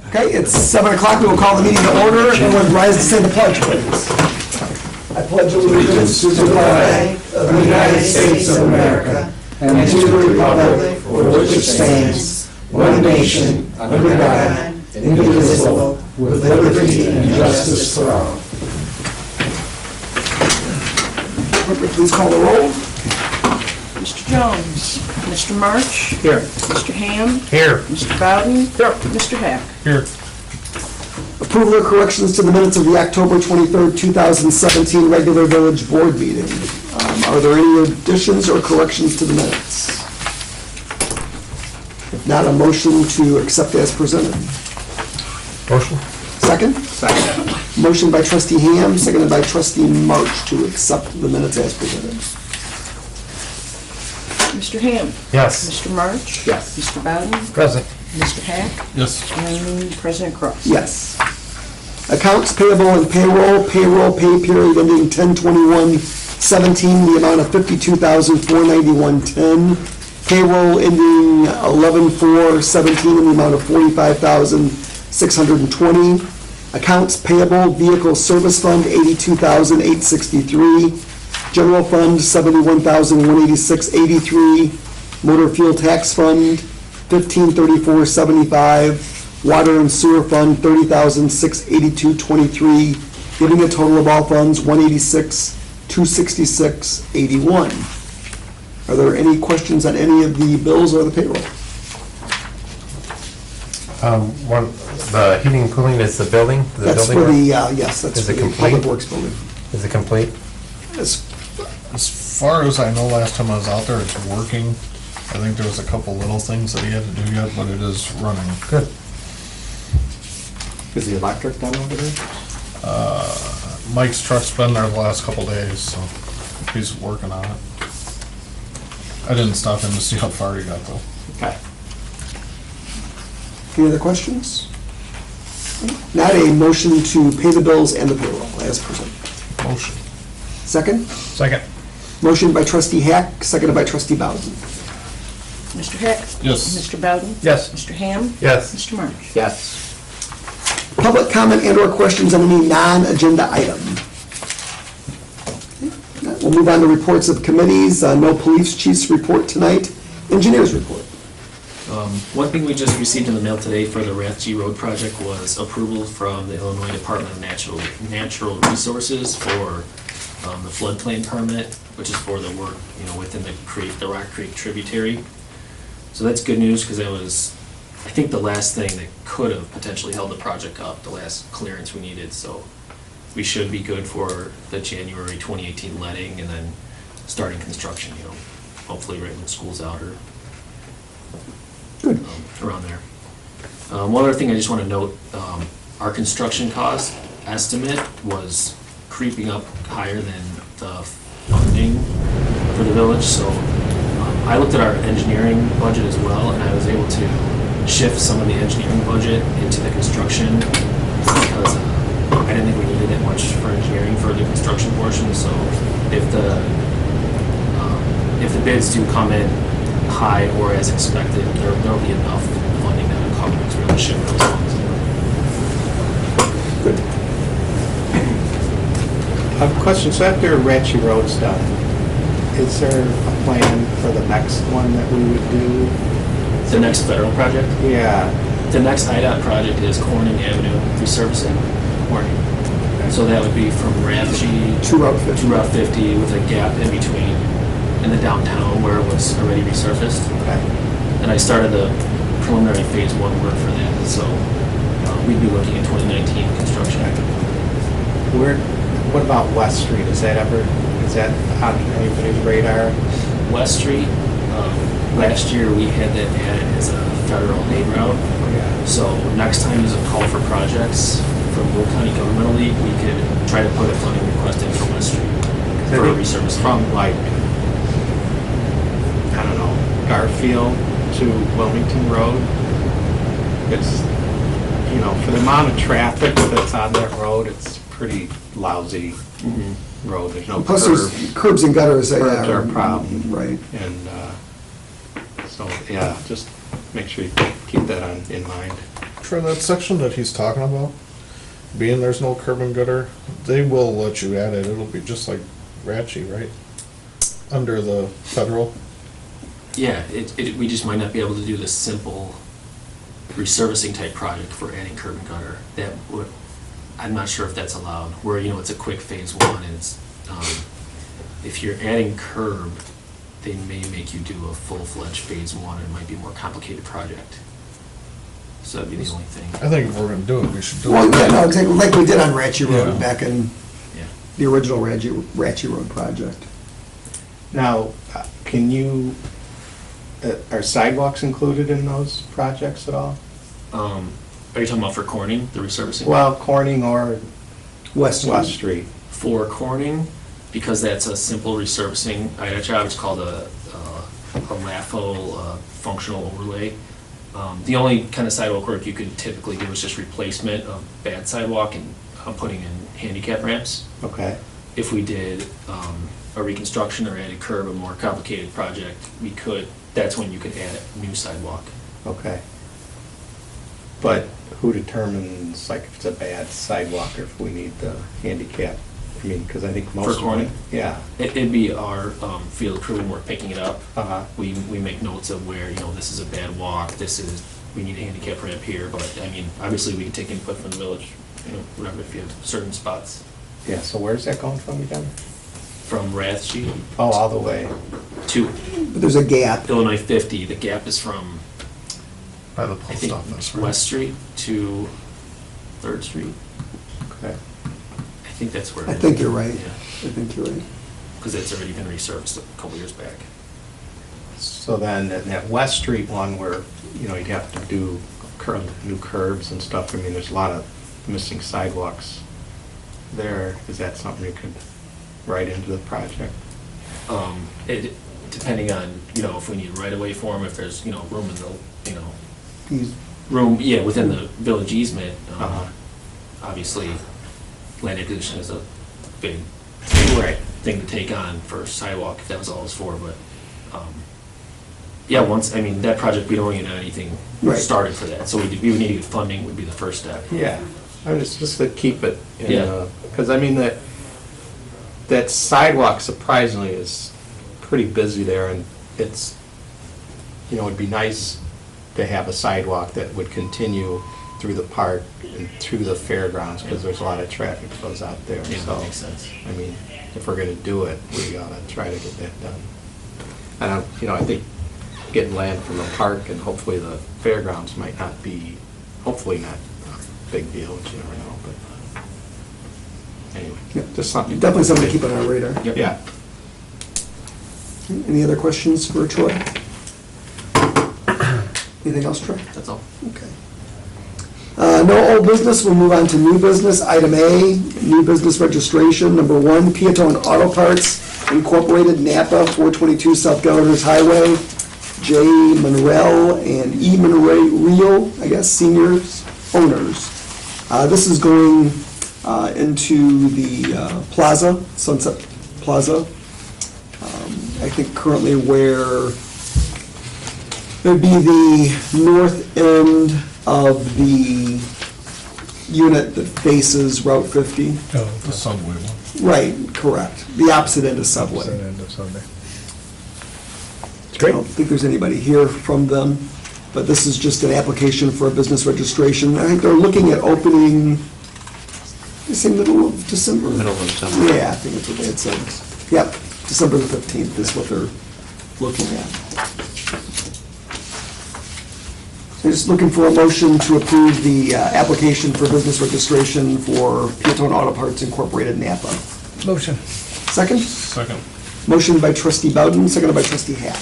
Okay, it's 7 o'clock. We will call the meeting to order. Everyone rise to say the pledge, please. I pledge allegiance to the flag of the United States of America and to the republic for which it stands, one nation, under God, indivisible, with liberty and justice for all. Clerk, please call the roll. Mr. Jones. Mr. March. Here. Mr. Ham. Here. Mr. Bowden. Here. Mr. Hack. Here. Approval or corrections to the minutes of the October 23rd, 2017 regular village board meeting. Are there any additions or corrections to the minutes? If not, a motion to accept as presented. Motion. Second? Second. Motion by trustee Ham, seconded by trustee March to accept the minutes as presented. Mr. Ham. Yes. Mr. March. Yes. Mr. Bowden. Present. Mr. Hack. Yes. And President Cross. Yes. Accounts payable and payroll pay period ending 10/21/17, the amount of $52,491.10. Payroll ending 11/4/17 in the amount of $45,620. Accounts payable, vehicle service fund, $82,863. General fund, $71,186.83. Motor fuel tax fund, $1534.75. Water and sewer fund, $30,682.23, giving a total of all funds $186,266.81. Are there any questions on any of the bills or the payroll? The heating and cooling is the building? That's for the, yes, that's Is for it the complete? Public Works building. Is it complete? As As far as I know, last time I was out there, it's working. I think there was a couple little things that he had to do yet, but it is running. Good. Is the electric done over there? Mike's truck's been there the last couple days, so he's working on it. I didn't stop in to see how far he got though. Okay. Any other questions? Not a motion to pay the bills and the payroll as presented. Motion. Second? Second. Motion by trustee Hack, seconded by trustee Bowden. Mr. Hack. Yes. Mr. Bowden. Yes. Mr. Ham. Yes. Mr. March. Yes. Public comment and/or questions on any non-agenda item? We'll move on to reports of committees. No police chief's report tonight. Engineers report. One thing we just received in the mail today for the Rathje Road project was approval from the Illinois Department of Natural Resources for the floodplain permit, which is for the work, within the creek, the Rock Creek tributary. So that's good news because that was, I think, the last thing that could have potentially held the project up, the last clearance we needed. So we should be good for the January 2018 letting and then starting construction, hopefully right when school's out or Good. around there. One other thing I just want to note, our construction cost estimate was creeping up higher than the funding for the village, so I looked at our engineering budget as well, and I was able to shift some of the engineering budget into the construction because I didn't think we needed that much for engineering for the construction portion, so if the bids do come in high or as expected, there'll be enough funding that will cover to really shift those funds. Good. Question, so after Rathje Road's done, is there a plan for the next one that we would do? The next federal project? Yeah. The next IDOT project is Corning Avenue resurfacing, Corning. So that would be from Rathje To Route 50. to Route 50 with a gap in between in the downtown where it was already resurfaced. Okay. And I started the preliminary phase 1 work for that, so we'd be looking at 2019 construction. What about West Street? Is that on anybody's radar? West Street, last year we had that added as a federal aid route. Yeah. So next time there's a call for projects from Will County Governmental League, we could try to put a funding request in for West Street for a resurfacing. From like, I don't know, Garfield to Wilmington Road. It's, for the amount of traffic that's on that road, it's pretty lousy road. There's no Plus curb. there's curbs and gutters. Curbs are a problem. Right. And so, yeah, just make sure you keep that in mind. For that section that he's talking about, being there's no curb and gutter, they will let you add it. It'll be just like Ratchy, right? Under the federal. Yeah, we just might not be able to do the simple resurfacing type project for adding curb and gutter. That would, I'm not sure if that's allowed, where, you know, it's a quick phase one, and it's, if you're adding curb, they may make you do a full-fledged phase one, and it might be a more complicated project. So that'd be the only thing. I think if we're gonna do it, we should do Well, it. yeah, no, exactly, like we did on Ratchy Road Yeah. back in Yeah. the original Ratchy Road project. Now, can you, are sidewalks included in those projects at all? Are you talking about for Corning, the resurfacing? Well, Corning or West West Street. Street? For Corning, because that's a simple resurfacing job, it's called a LAFO functional overlay. The only kind of sidewalk work you could typically do is just replacement of bad sidewalk and putting in handicap ramps. Okay. If we did a reconstruction or added curb, a more complicated project, we could, that's when you could add a new sidewalk. Okay. But who determines, like, if it's a bad sidewalk or if we need the handicap? I mean, because I think most. For of them- Corning? Yeah. It'd be our field crew when we're picking it up. Uh-huh. We make notes of where, you know, this is a bad walk, this is, we need a handicap ramp here, but, I mean, obviously, we can take input from the village, you know, whatever, if you have certain spots. Yeah, so where's that going from again? From Rathje Oh, all the way. to But there's a gap. Illinois 50, the gap is from, By the I post think, office, right? West Street to 3rd Street. Okay. I think that's where it I is. think you're right. Yeah, I think you're right. because it's already been resurfaced a couple years back. So then, that West Street one where, you know, you'd have to do new curbs and stuff, I mean, there's a lot of missing sidewalks there. Is that something you could write into the project? Depending on, you know, if we need right-of-way for them, if there's, you know, room in the, you know, He's, room, yeah, within the village easement, Uh-huh. obviously, land acquisition is a big thing to take on for sidewalk, if that was all it was for, but, yeah, once, I mean, that project, we don't even have anything Right. started for that, so we would need to get funding, would be the first step. Yeah, I mean, it's just to keep it in, Yeah. because I mean, that sidewalk surprisingly is pretty busy there, and it's, you know, it'd be nice to have a sidewalk that would continue through the park and through the fairgrounds, because there's a lot of traffic that goes out there, Yeah, so. that makes sense. I mean, if we're gonna do it, we gotta try to get that done. And you know, I think getting land from the park and hopefully the fairgrounds might not be, hopefully not a big deal, but you never know, but anyway, Yeah. just something. definitely something to keep on our radar. Yep. Yeah. Any other questions for Troy? Anything else, Troy? That's all. Okay. No old business, we'll move on to new business. Item A, new business registration. Number 1, Peotone Auto Parts Incorporated, Napa, 422 South Governors Highway. J. Monreal and E. Monreal, I guess, seniors, owners. This is going into the plaza, Sunset Plaza. I think currently where it would be the north end of the unit that faces Route 50. The subway one. Right, correct. The opposite end of Subway. End of Sunday. I don't think there's anybody here from them, but this is just an application for a business registration. I think they're looking at opening, they say middle of December? Middle of December. Yeah, I think that's what they had said. Yep, December the 15th is what they're looking at. So just looking for a motion to approve the application for business registration for Peotone Auto Parts Incorporated, Napa. Motion. Second? Second. Motion by trustee Bowden, seconded by trustee Hack.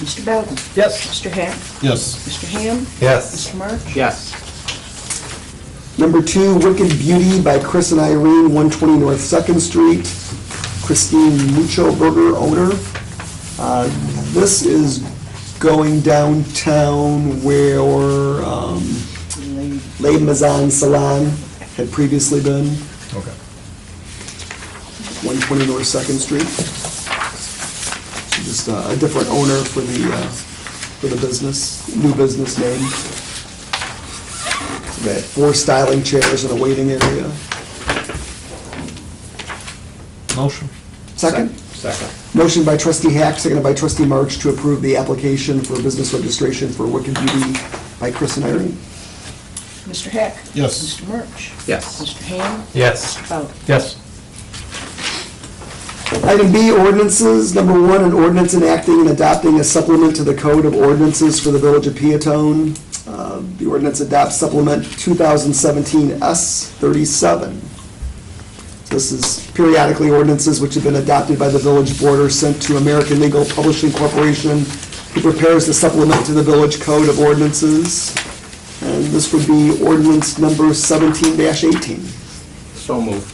Mr. Bowden? Yes. Mr. Hack? Yes. Mr. Ham? Yes. Mr. March? Yes. Number 2, Wicked Beauty by Chris and Irene, 120 North 2nd Street. Christine Mucho Burger, owner. This is going downtown where Les Maisons Salon had previously been, Okay. 120 North 2nd Street. So just a different owner for the for the business, new business name. We had 4 styling chairs and a waiting area. Motion. Second? Second. Motion by trustee Hack, seconded by trustee March to approve the application for business registration for Wicked Beauty by Chris and Irene. Mr. Hack? Yes. Mr. March? Yes. Mr. Ham? Yes. Mr. Bowden? Yes. Item B, ordinances. Number 1, an ordinance enacting and adopting a supplement to the Code of Ordinances for the Village of Peotone. The ordinance adopts supplement 2017 S37. This is periodically ordinances which have been adopted by the village board or sent to American Legal Publishing Corporation, who prepares the supplement to the village code of ordinances. And this would be ordinance number 17-18. So moved.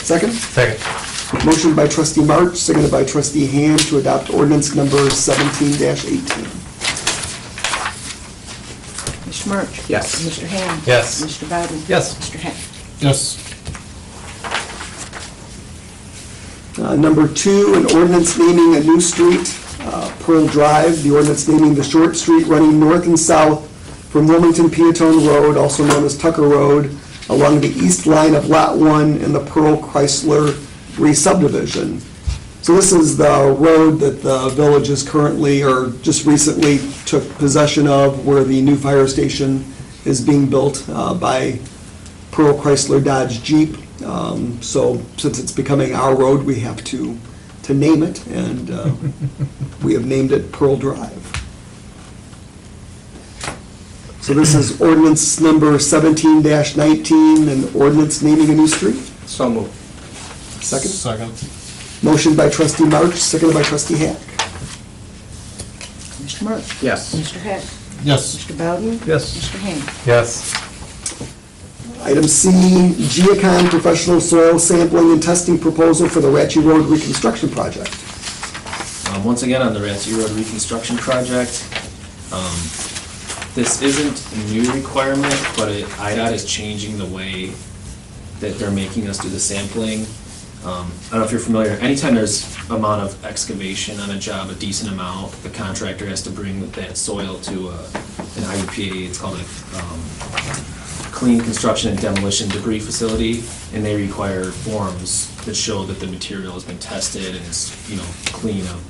Second? Second. Motion by trustee March, seconded by trustee Ham to adopt ordinance number 17-18. Mr. March? Yes. Mr. Ham? Yes. Mr. Bowden? Yes. Mr. Hack? Yes. Number 2, an ordinance naming a new street, Pearl Drive. The ordinance naming the short street running north and south from Wilmington Peotone Road, also known as Tucker Road, along the east line of Lot 1 in the Pearl Chrysler re-subdivision. So this is the road that the village is currently, or just recently took possession of, where the new fire station is being built by Pearl Chrysler Dodge Jeep. So since it's becoming our road, we have to name it, and we have named it Pearl Drive. So this is ordinance number 17-19, an ordinance naming a new street. So moved. Second? Second. Motion by trustee March, seconded by trustee Hack. Mr. March? Yes. Mr. Hack? Yes. Mr. Bowden? Yes. Mr. Ham? Yes. Item C, Geocon Professional Soil Sampling and Testing Proposal for the Ratchy Road Reconstruction Project. Once again, on the Ratsey Road reconstruction project, this isn't a new requirement, but IDOT is changing the way that they're making us do the sampling. I don't know if you're familiar, anytime there's amount of excavation on a job, a decent amount, the contractor has to bring that soil to an IUPA, it's called a Clean Construction and Demolition Debris Facility, and they require forms that show that the material has been tested and is, clean of,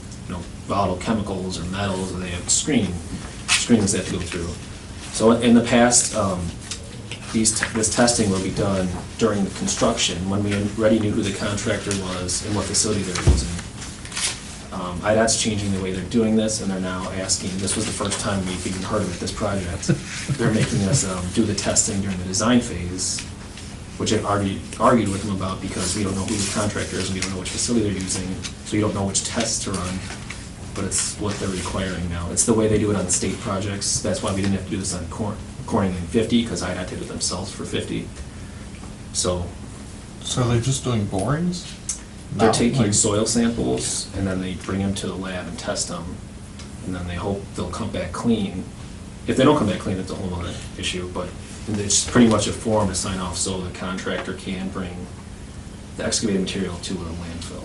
volatile chemicals or metals, and they have screenings they have to go through. So in the past, this testing will be done during the construction, when we already knew who the contractor was and what facility they were using. IDOT's changing the way they're doing this, and they're now asking, this was the first time we've even heard of it, this project. They're making us do the testing during the design phase, which I've argued with them about, because we don't know who the contractor is and we don't know which facility they're using, so you don't know which tests to run, but it's what they're requiring now. It's the way they do it on state projects. That's why we didn't have to do this on Corning 50, because IDOT did it themselves for 50. So So are they just doing borings? they're No, taking like- soil samples, and then they bring them to the lab and test them, and then they hope they'll come back clean. If they don't come back clean, it's a whole other issue, but it's pretty much a form to sign off so the contractor can bring the excavated material to a landfill.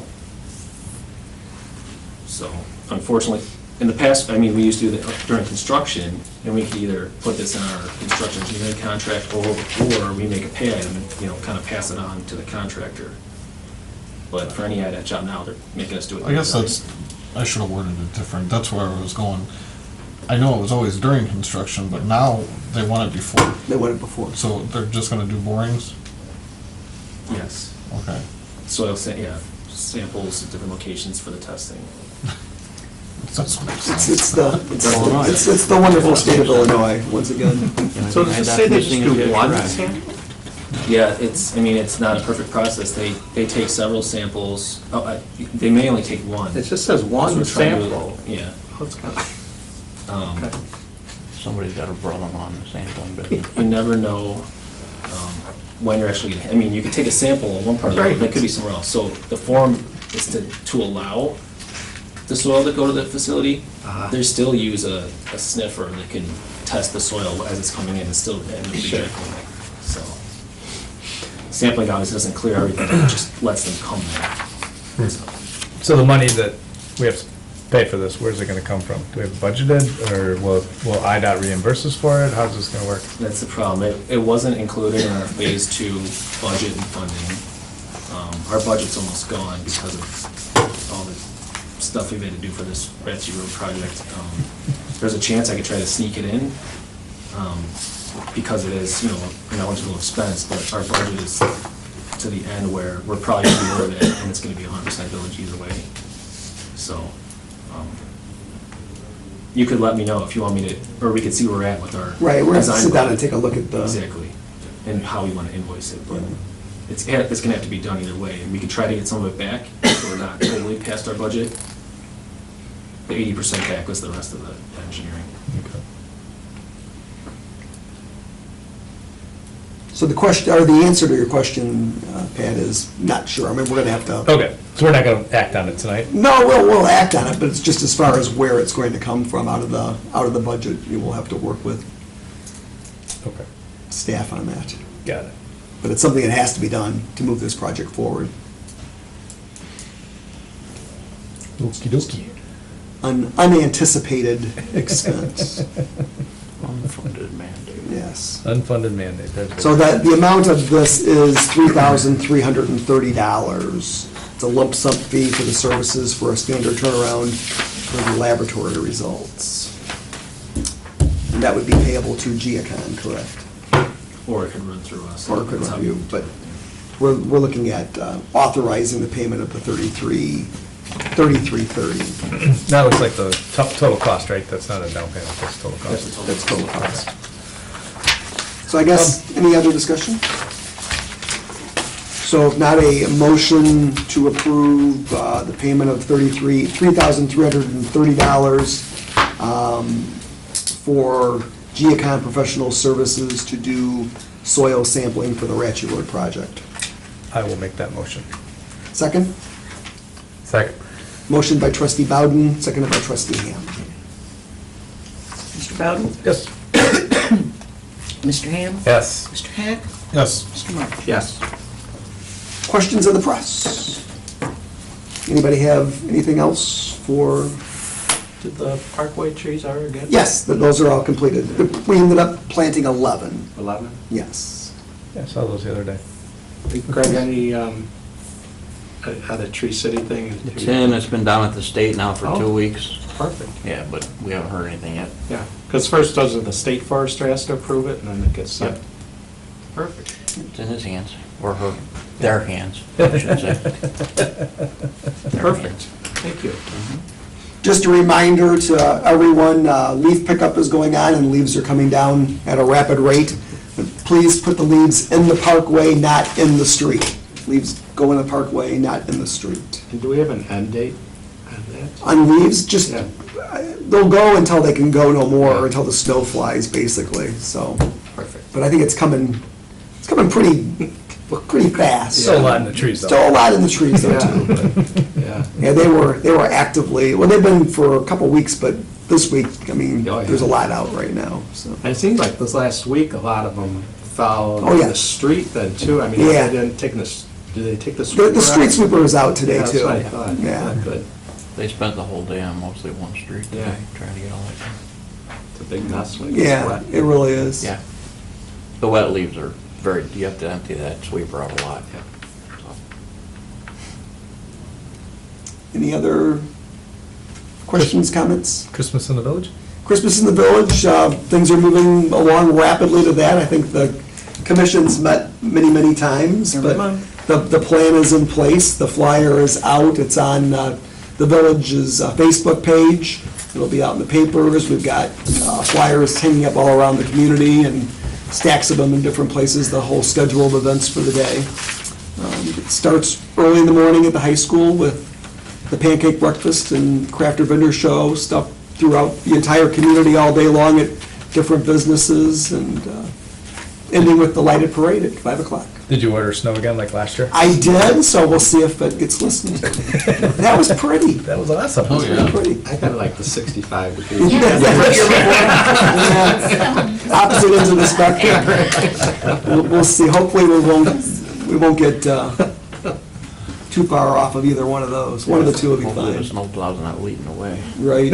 So unfortunately, in the past, we used to do that during construction, and we could either put this in our construction engineering contract, or we make a pay item and, kind of pass it on to the contractor. But for any IDOT job now, they're making us do it. I guess I should have worded it different. That's where I was going. I know it was always during construction, but now they want it before. They went it before. So they're just gonna do borings? Yes. Okay. Soil, samples at different locations for the testing. That's what I'm saying. It's the wonderful state of Illinois, once again. So does it say they just do one sample? Yeah, it's not a perfect process. They take several samples. They may only take one. It just says one So we're trying to- sample. Yeah. Okay. Somebody's got a problem on the sampling business. You never know when you're actually gonna, you could take a sample of one part of the road, but it could be somewhere else. So the form is to allow the soil to go to the facility. They still use a sniffer that can test the soil as it's coming in and still rejecting it. So sampling obviously doesn't clear everything, it just lets them come there. So the money that we have pay for this? Where's it gonna come from? Do we have budgeted, or will IDOT reimburse us for it? How's this gonna work? That's the problem. It wasn't included in our phase 2 budget and funding. Our budget's almost gone because of all the stuff we've had to do for this Ratchy Road project. There's a chance I could try to sneak it in, because it is, an eligible expense, but our budget is to the end where we're probably gonna be over it, and it's gonna be 100% village either way. So, you could let me know if you want me to, or we could see where we're at with our. Right, we're gonna have to design sit down and budget. take a look at the. Exactly, and how we want to invoice it, but it's gonna have to be done either way, and we could try to get some of it back, if we're not totally past our budget. The 80% back was the rest of the engineering. So the question, or the answer to your question, Pat, is not sure. I mean, we're gonna have to. Okay, so we're not gonna act on it tonight? No, we'll act on it, but it's just as far as where it's going to come from out of the budget, you will have to work with Okay, staff on that. got it. But it's something that has to be done to move this project forward. Okey-dokey. An unanticipated expense, Unfunded mandate. yes. Unfunded mandate. There's- So that, the amount of this is $3,330. It's a lump sum fee for the services for a standard turnaround for the laboratory results. And that would be payable to Geocon, correct? Or it could run through us. Or it could That's how review, but we're looking at authorizing the payment of the $3330. That looks like the total cost, right? That's not a down payment, that's total That's the cost. That's total cost. So I guess, any other discussion? So if not, a motion to approve the payment of $3,330 for Geocon Professional Services to do soil sampling for the Ratchy Road project. I will make that motion. Second? Second. Motion by trustee Bowden, seconded by trustee Ham. Mr. Bowden? Yes. Mr. Ham? Yes. Mr. Hack? Yes. Mr. March? Yes. Questions of the press? Anybody have anything else for? Did the parkway trees are again? Yes, those are all completed. We ended up planting 11, 11? yes. Yeah, I saw those the other day. Greg, any, how the Tree City thing? It's in, it's been down at the state now for 2 Oh. weeks. Perfect. Yeah, but we haven't heard anything yet. Yeah, because first doesn't the state forester has to approve it, and then it gets sent? Yep. Perfect. It's in his hands, or her, their hands, I should say. Perfect. Thank you. Just a reminder to everyone, leaf pickup is going on and leaves are coming down at a rapid rate. Please put the leaves in the parkway, not in the street. Leaves go in the parkway, not in the street. And do we have an end date on that? On leaves, just, Yeah. they'll go until they can go no more, or until the snow flies, basically, so. Perfect. But I think it's coming pretty fast. Still a lot in the trees, though. Still a lot in the trees, though, Yeah. too. but- Yeah. Yeah, they were actively, well, they've been for a couple weeks, but this week, I mean, Oh, yeah. there's a lot out right now, so. And it seems like this last week, a lot of them fell Oh, yeah. in the street then too. I mean, Yeah. they didn't take this, did they take the The sweeper street out? sweeper is out today, Yeah, too. that's what I thought. Yeah. Good. They spent the whole day on mostly one street today, Yeah. trying to get all that done. It's a big mess when it gets Yeah, wet. it really is. Yeah. The wet leaves are very, you have to empty that sweeper out a lot. Yeah. Any other questions, comments? Christmas in the village? Christmas in the village, things are moving along rapidly to that. I think the commission's met many times, Every but month. the plan is in place, the flyer is out, it's on the village's Facebook page, it'll be out in the papers, we've got flyers hanging up all around the community and stacks of them in different places, the whole schedule of events for the day. It starts early in the morning at the high school with the pancake breakfast and crafter vendor show, stuff throughout the entire community all day long at different businesses, and ending with the lighted parade at 5 o'clock. Did you order snow again like last year? I did, so we'll see if it gets listened. That was pretty. That was awesome. Oh, yeah. Pretty. I kind of like the 65 degrees. Yeah. Opposite ends of the spectrum. We'll see, hopefully we won't get too far off of either one of those. One of the two will be Hopefully the fine. snowplow's not leading away. Right.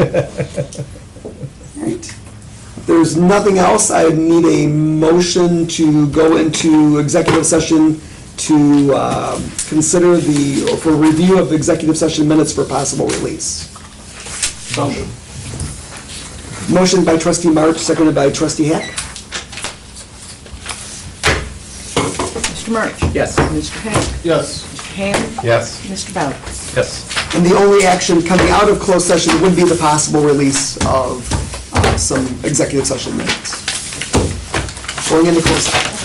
Right. If there's nothing else, I need a motion to go into executive session to consider for review of executive session minutes for possible release. Motion by trustee March, seconded by trustee Hack. Mr. March? Yes. Mr. Hack? Yes. Mr. Ham? Yes. Mr. Ballard? Yes. And the only action coming out of closed session would be the possible release of some executive session minutes. Going into closed session.